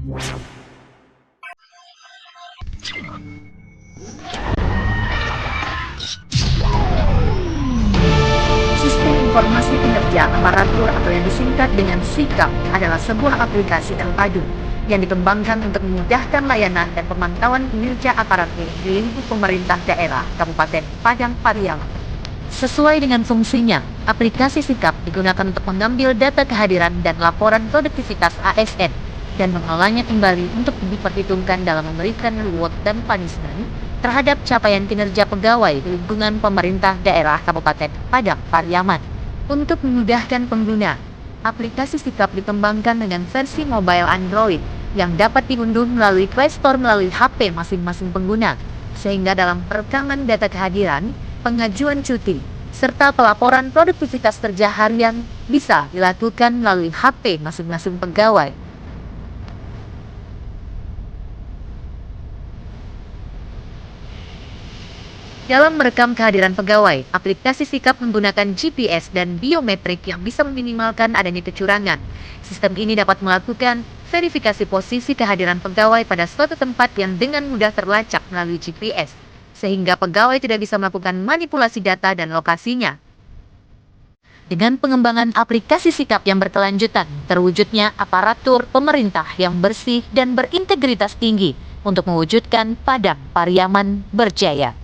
Sistem Informasi Kinerja Aparatur atau yang disingkat dengan SIKAP adalah sebuah aplikasi terpadu yang dikembangkan untuk memudahkan layanan dan pemantauan kinerja aparatur di lingkup pemerintah daerah Kabupaten Padang Pariaman. Sesuai dengan fungsinya, aplikasi SIKAP digunakan untuk mengambil data kehadiran dan laporan produktivitas ASN dan mengolahnya kembali untuk diperhitungkan dalam memberikan reward dan punishment terhadap capaian kinerja pegawai di lingkungan pemerintah daerah Kabupaten Padang Pariaman. Untuk memudahkan pengguna, aplikasi SIKAP dikembangkan dengan versi mobile Android yang dapat diunduh melalui Play Store melalui HP masing-masing pengguna, sehingga dalam perekaman data kehadiran, pengajuan cuti, serta pelaporan produktivitas kerja harian bisa dilakukan melalui HP masing-masing pegawai. Dalam merekam kehadiran pegawai, aplikasi SIKAP menggunakan GPS dan biometrik yang bisa meminimalkan adanya kecurangan. Sistem ini dapat melakukan verifikasi posisi kehadiran pegawai pada suatu tempat yang dengan mudah terlacak melalui GPS, sehingga pegawai tidak bisa melakukan manipulasi data dan lokasinya. Dengan pengembangan aplikasi SIKAP yang berkelanjutan, terwujudnya aparatur pemerintah yang bersih dan berintegritas tinggi untuk mewujudkan Padang Pariaman berjaya.